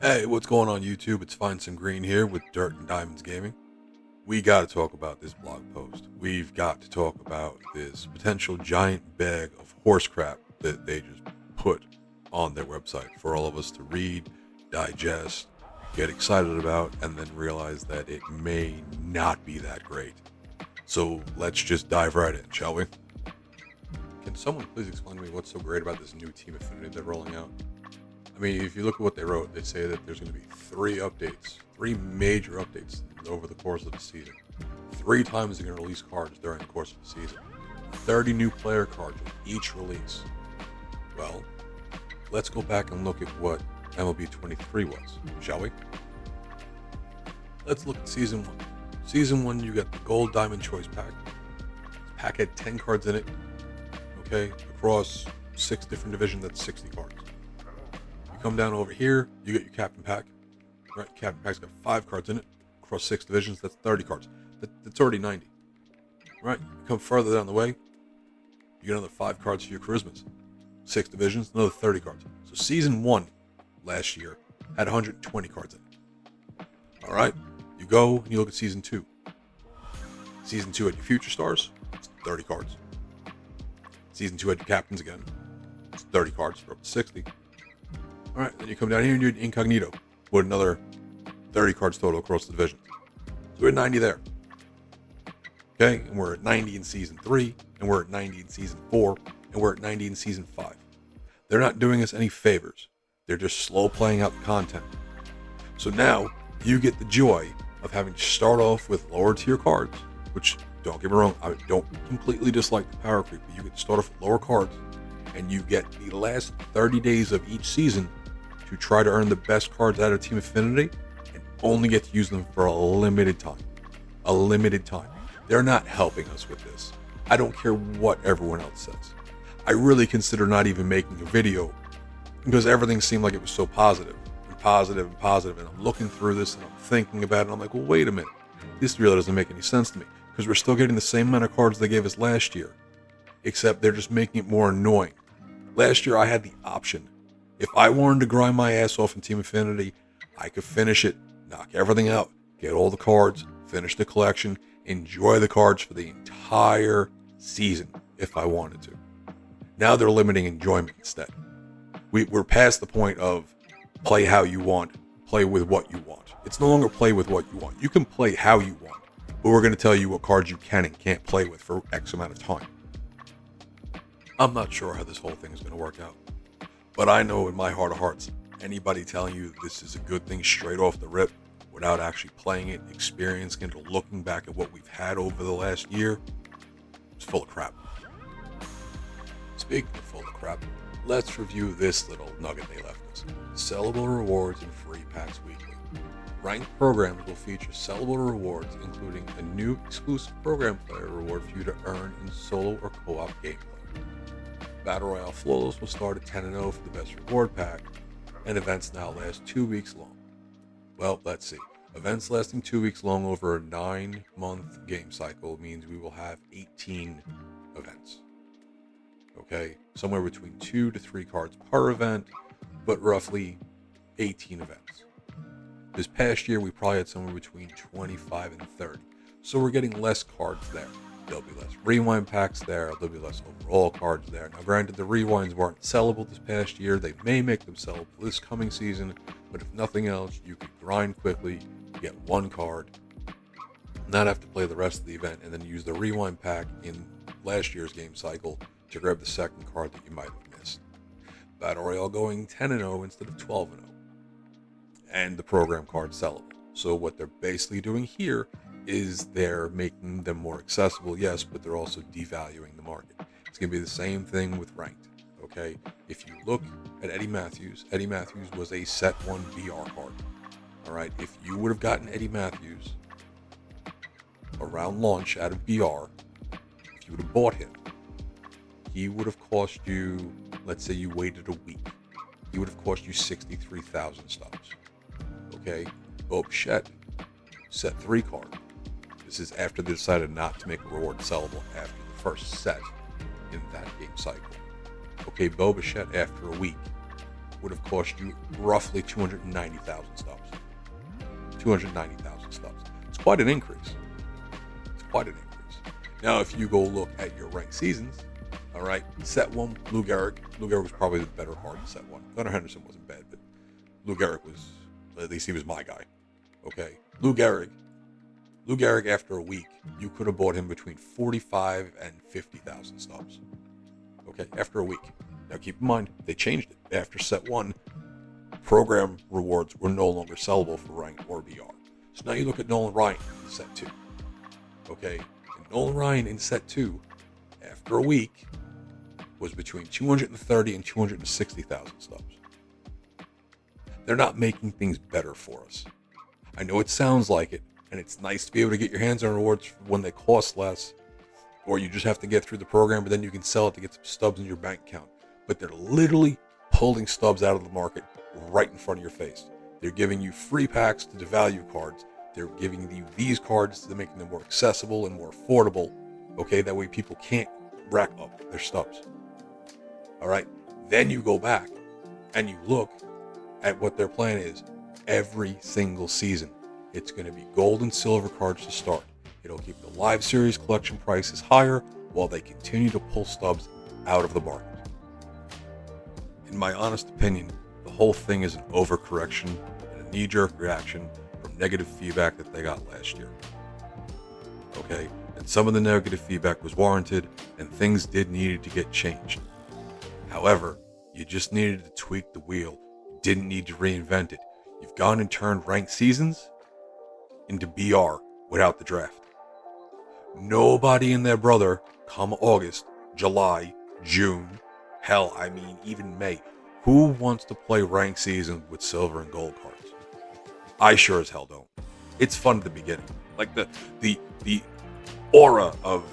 Hey, what's going on YouTube? It's Find Some Green here with Dirt and Diamonds Gaming. We got to talk about this blog post. We've got to talk about this potential giant bag of horse crap that they just put on their website for all of us to read, digest, get excited about, and then realize that it may not be that great. So let's just dive right in, shall we? Can someone please explain to me what's so great about this new team affinity they're rolling out? I mean, if you look at what they wrote, they say that there's going to be three major updates over the course of the season. 3 times they're going to release cards during the course of the season. 30 new player cards with each release. Well, let's go back and look at what MLB 23 was, shall we? Let's look at Season 1. Season 1, you got the Gold Diamond Choice Pack. The pack had 10 cards in it, okay? Across 6 different divisions, that's 60 cards. Come down over here, you get your Captain Pack. Right, Captain Pack's got 5 cards in it. Across 6 divisions, that's 30 cards. That's already 90. Right, you come further down the way, you get another 5 cards for your Charismas. 6 divisions, another 30 cards. So Season 1 last year had 120 cards in it. Alright, you go and you look at Season 2. Season 2 had your Future Stars, it's 30 cards. Season 2 had your Captains again, it's 30 cards for up to 60. All right, then you come down here and you do Incognito with another 30 cards total across the divisions. So we're at 90 there. Okay, and we're at 90 in Season 3, and we're at 90 in Season 4, and we're at 90 in Season 5. They're not doing us any favors. They're just slow playing out the content. So now you get the joy of having to start off with lower tier cards, which, don't get me wrong, I don't completely dislike the power creep, but you get to start off with lower cards, and you get the last 30 days of each season to try to earn the best cards out of Team Affinity and only get to use them for a limited time. A limited time. They're not helping us with this. I don't care what everyone else says. I really consider not even making a video because everything seemed like it was so positive and positive and positive. And I'm looking through this and I'm thinking about it and I'm like, well, wait a minute. This really doesn't make any sense to me because we're still getting the same amount of cards they gave us last year, except they're just making it more annoying. Last year I had the option. If I wanted to grind my ass off in Team Affinity, I could finish it, knock everything out, get all the cards, finish the collection, enjoy the cards for the entire season if I wanted to. Now they're limiting enjoyment instead. We're past the point of play how you want, play with what you want. It's no longer play with what you want. You can play how you want, but we're going to tell you what cards you can and can't play with for X amount of time. I'm not sure how this whole thing is going to work out. But I know in my heart of hearts, anybody telling you this is a good thing straight off the rip without actually playing it, experiencing it, or looking back at what we've had over the last year, it's full of crap. Speaking of full of crap, let's review this little nugget they left us. Sellable rewards and free packs weekly. Ranked programs will feature sellable rewards, including a new exclusive program player reward for you to earn in solo or co-op gameplay. Battle Royale Flawless will start at 10-0 for the best reward pack, and events now last 2 weeks long. Well, let's see. Events lasting 2 weeks long over a 9-month game cycle means we will have 18 events. Okay, somewhere between 2 to 3 cards per event, but roughly 18 events. This past year, we probably had somewhere between 25 and 30, so we're getting less cards there. There'll be less rewind packs there. There'll be less overall cards there. Now, granted, the rewinds weren't sellable this past year. They may make them sellable this coming season, but if nothing else, you can grind quickly, get 1 card, not have to play the rest of the event, and then use the rewind pack in last year's game cycle to grab the second card that you might have missed. Battle Royale going 10-0 instead of 12-0, and the program card sellable. So what they're basically doing here is they're making them more accessible, yes, but they're also devaluing the market. It's going to be the same thing with ranked, okay? If you look at Eddie Matthews was a set 1 BR card, all right? If you would have gotten Eddie Matthews around launch out of BR, if you would have bought him, he would have cost you, let's say you waited a week, he would have cost you 63,000 stubs, okay? Bo Bichette, set 3 card. This is after they decided not to make a reward sellable after the first set in that game cycle. Okay, Bo Bichette after a week would have cost you roughly 290,000 stubs. 290,000 stubs. It's quite an increase. Now, if you go look at your ranked seasons, all right, set 1, Lou Gehrig. Lou Gehrig was probably the better card in set 1. Gunnar Henderson wasn't bad, but Lou Gehrig was, at least he was my guy. Okay, Lou Gehrig, after a week, you could have bought him between 45 and 50,000 stubs. Okay, after a week. Now keep in mind, they changed it. After set 1, program rewards were no longer sellable for rank or BR. So now you look at Nolan Ryan in set 2. Okay, and Nolan Ryan in set 2, after a week, was between 230 and 260,000 stubs. They're not making things better for us. I know it sounds like it, and it's nice to be able to get your hands on rewards when they cost less, or you just have to get through the program, but then you can sell it to get some stubs in your bank account. But they're literally pulling stubs out of the market right in front of your face. They're giving you free packs to devalue cards. They're giving you these cards to make them more accessible and more affordable. Okay, that way people can't rack up their stubs. All right, then you go back and you look at what their plan is every single season. It's going to be gold and silver cards to start. It'll keep the live series collection prices higher while they continue to pull stubs out of the market. In my honest opinion, the whole thing is an overcorrection and a knee-jerk reaction from negative feedback that they got last year. Okay, and some of the negative feedback was warranted and things did need to get changed. However, you just needed to tweak the wheel. You didn't need to reinvent it. You've gone and turned ranked seasons into BR without the draft. Nobody and their brother come August, July, June, hell, I mean even May. Who wants to play ranked seasons with silver and gold cards? I sure as hell don't. It's fun at the beginning. Like the aura of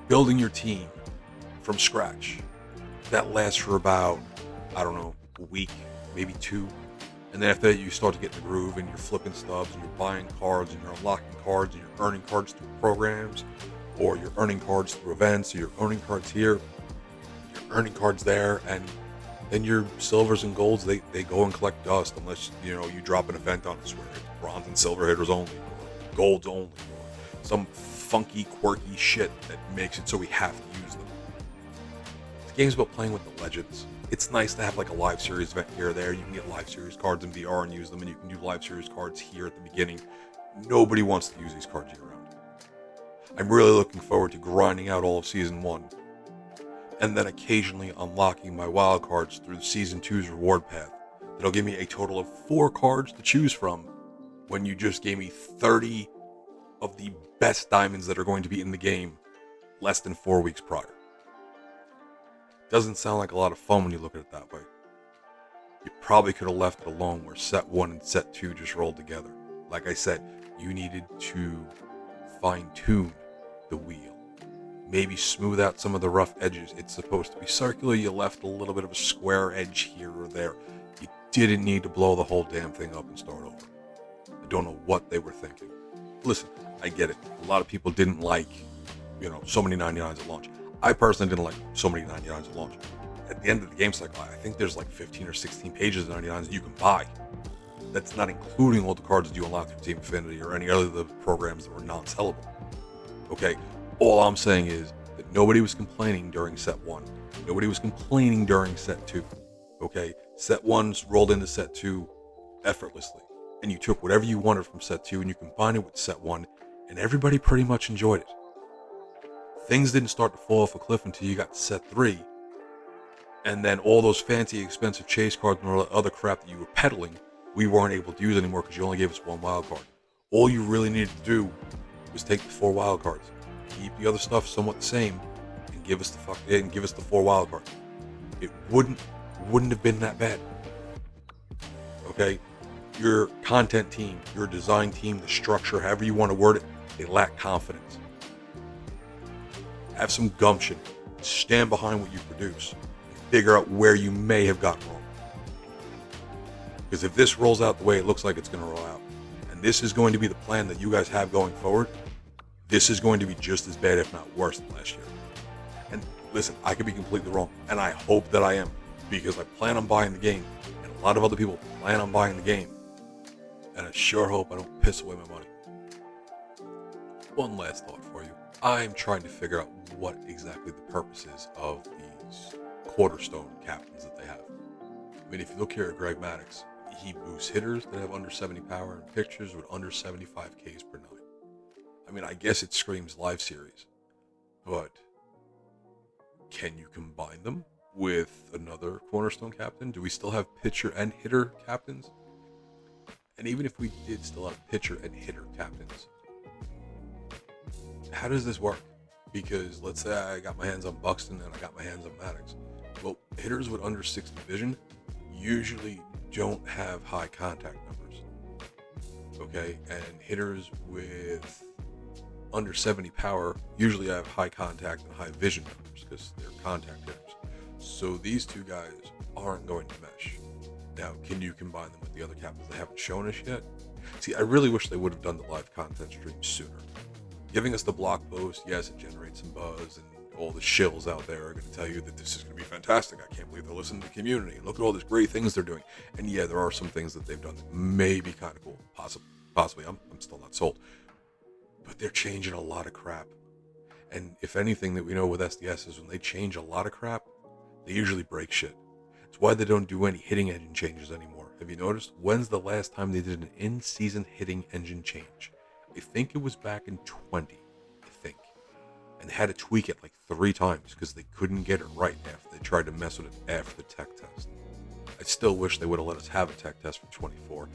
building your team from scratch. That lasts for about, I don't know, a week, maybe 2. And then after that, you start to get in the groove and you're flipping stubs and you're buying cards and you're unlocking cards and you're earning cards through programs, or you're earning cards through events, or you're earning cards here, you're earning cards there, and then your silvers and golds, they go and collect dust unless, you drop an event on us where it's bronze and silver hitters only, or golds only, or some funky, quirky shit that makes it so we have to use them. The game's about playing with the legends. It's nice to have like a live series event here or there. You can get live series cards in VR and use them, and you can do live series cards here at the beginning. Nobody wants to use these cards year round. I'm really looking forward to grinding out all of Season 1, and then occasionally unlocking my wild cards through the Season 2's reward path. That'll give me a total of 4 cards to choose from when you just gave me 30 of the best diamonds that are going to be in the game less than 4 weeks prior. Doesn't sound like a lot of fun when you look at it that way. You probably could have left it alone where set 1 and set 2 just rolled together. Like I said, you needed to fine-tune the wheel. Maybe smooth out some of the rough edges. It's supposed to be circular. You left a little bit of a square edge here or there. You didn't need to blow the whole damn thing up and start over. I don't know what they were thinking. Listen, I get it. A lot of people didn't like, so many 99s at launch. I personally didn't like so many 99s at launch. At the end of the game cycle, I think there's like 15 or 16 pages of 99s that you can buy. That's not including all the cards that you unlock through Team Affinity or any other of the programs that were non-sellable. Okay, all I'm saying is that nobody was complaining during set 1. Nobody was complaining during set 2. Okay, set 1's rolled into set 2 effortlessly. And you took whatever you wanted from set 2 and you combined it with set 1, and everybody pretty much enjoyed it. Things didn't start to fall off a cliff until you got to set 3. And then all those fancy, expensive chase cards and all the other crap that you were peddling, we weren't able to use anymore because you only gave us 1 wild card. All you really needed to do was take the 4 wild cards, keep the other stuff somewhat the same, and give us the 4 wild cards. It wouldn't have been that bad. Okay? Your content team, your design team, the structure, however you want to word it, they lack confidence. Have some gumption. Stand behind what you produce. Figure out where you may have gotten wrong. Because if this rolls out the way it looks like it's going to roll out, and this is going to be the plan that you guys have going forward, this is going to be just as bad, if not worse, than last year. And listen, I could be completely wrong, and I hope that I am. because I plan on buying the game, and a lot of other people plan on buying the game, and I sure hope I don't piss away my money. One last thought for you. I'm trying to figure out what exactly the purpose is of these cornerstone captains that they have. I mean, if you look here at Greg Maddux, he boosts hitters that have under 70 power and pitchers with under 75 Ks per 9. I mean, I guess it screams live series, but can you combine them with another cornerstone captain? Do we still have pitcher and hitter captains? And even if we did still have pitcher and hitter captains, how does this work? Because let's say I got my hands on Buxton and I got my hands on Maddux. Well, hitters with under 60 vision usually don't have high contact numbers. Okay, and hitters with under 70 power usually have high contact and high vision numbers because they're contact hitters. So these two guys aren't going to mesh. Now, can you combine them with the other captains that haven't shown us yet? See, I really wish they would have done the live content stream sooner. Giving us the blog post, yes, it generates some buzz, and all the shills out there are going to tell you that this is going to be fantastic. I can't believe they're listening to the community. Look at all these great things they're doing. And yeah, there are some things that they've done that may be kind of cool. Possibly. I'm still not sold. But they're changing a lot of crap. And if anything that we know with SDS is when they change a lot of crap, they usually break shit. It's why they don't do any hitting engine changes anymore. Have you noticed? When's the last time they did an in-season hitting engine change? I think it was back in 20, and they had to tweak it like 3 times because they couldn't get it right after they tried to mess with it after the tech test. I still wish they would have let us have a tech test for 24.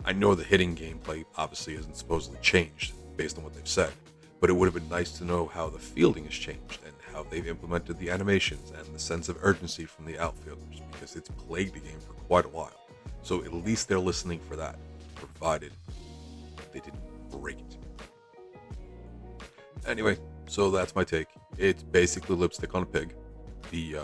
I know the hitting gameplay obviously isn't supposedly changed based on what they've said, but it would have been nice to know how the fielding has changed and how they've implemented the animations and the sense of urgency from the outfielders, because it's plagued the game for quite a while. So at least they're listening for that, provided they didn't break it. Anyway, so that's my take. It's basically lipstick on a pig. The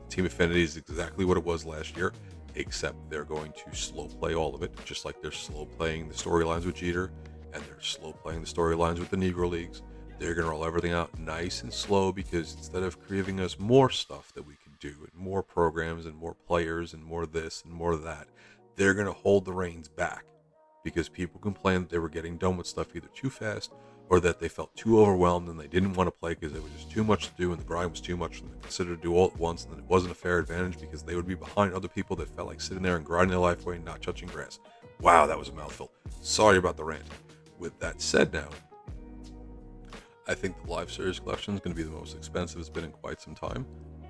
team affinity is exactly what it was last year, except they're going to slow play all of it, just like they're slow playing the storylines with Jeter, and they're slow playing the storylines with the Negro Leagues. They're going to roll everything out nice and slow, because instead of giving us more stuff that we can do, and more programs, and more players, and more this, and more that, they're going to hold the reins back, because people complained that they were getting done with stuff either too fast, or that they felt too overwhelmed and they didn't want to play because it was just too much to do and the grind was too much, and they considered to do all at once, and then it wasn't a fair advantage because they would be behind other people that felt like sitting there and grinding their life away and not touching grass. Wow, that was a mouthful. Sorry about the rant. With that said now, I think the Live Series collection is going to be the most expensive it's been in quite some time.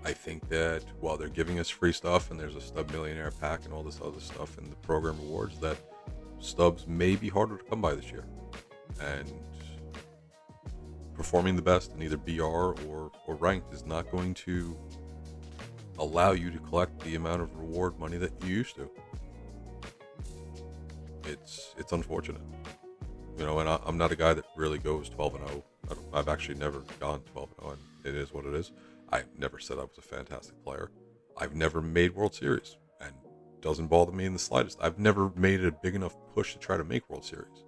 I think that while they're giving us free stuff and there's a Stub Millionaire pack and all this other stuff in the program rewards, that stubs may be harder to come by this year. And performing the best in either BR or ranked is not going to allow you to collect the amount of reward money that you used to. It's unfortunate. You know, and I'm not a guy that really goes 12-0. I've actually never gone 12-0, and it is what it is. I've never said I was a fantastic player. I've never made World Series, and it doesn't bother me in the slightest. I've never made a big enough push to try to make World Series.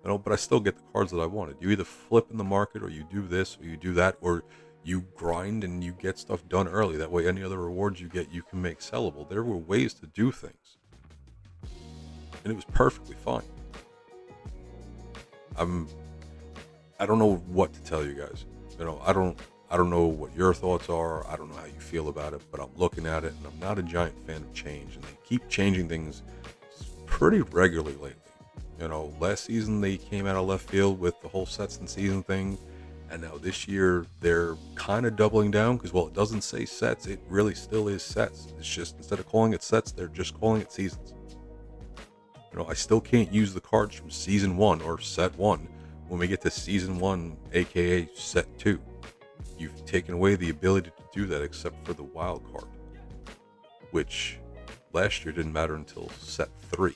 You know, but I still get the cards that I wanted. You either flip in the market, or you do this, or you do that, or you grind and you get stuff done early. That way, any other rewards you get, you can make sellable. There were ways to do things, and it was perfectly fine. I don't know what to tell you guys. You know, I don't know what your thoughts are. I don't know how you feel about it, but I'm looking at it, and I'm not a giant fan of change, and they keep changing things pretty regularly lately. You know, last season they came out of left field with the whole sets and season thing, and now this year they're kind of doubling down because, well, it doesn't say sets. It really still is sets. It's just, instead of calling it sets, they're just calling it seasons. You know, I still can't use the cards from season 1 or set 1 when we get to season 1, aka set 2. You've taken away the ability to do that except for the wild card, which last year didn't matter until set 3.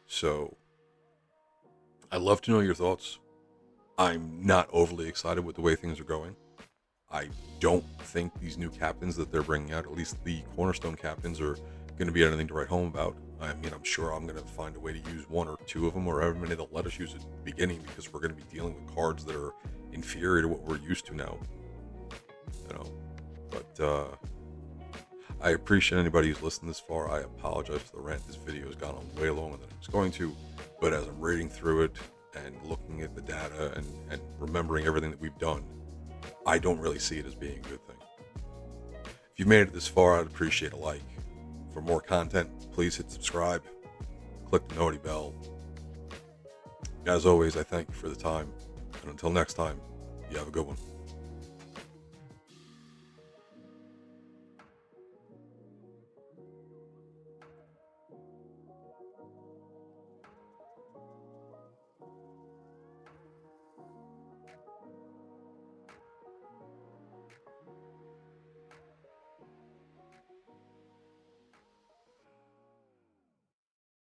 So I'd love to know your thoughts. I'm not overly excited with the way things are going. I don't think these new captains that they're bringing out, at least the cornerstone captains, are going to be anything to write home about. I mean, I'm sure I'm going to find a way to use 1 or 2 of them, or however many they'll let us use at the beginning, because we're going to be dealing with cards that are inferior to what we're used to now. You know, but I appreciate anybody who's listened this far. I apologize for the rant. This video has gone on way longer than I was going to, but as I'm reading through it and looking at the data and remembering everything that we've done, I don't really see it as being a good thing. If you've made it this far, I'd appreciate a like. For more content, please hit subscribe, click the noti bell. As always, I thank you for the time, and until next time, you have a good one.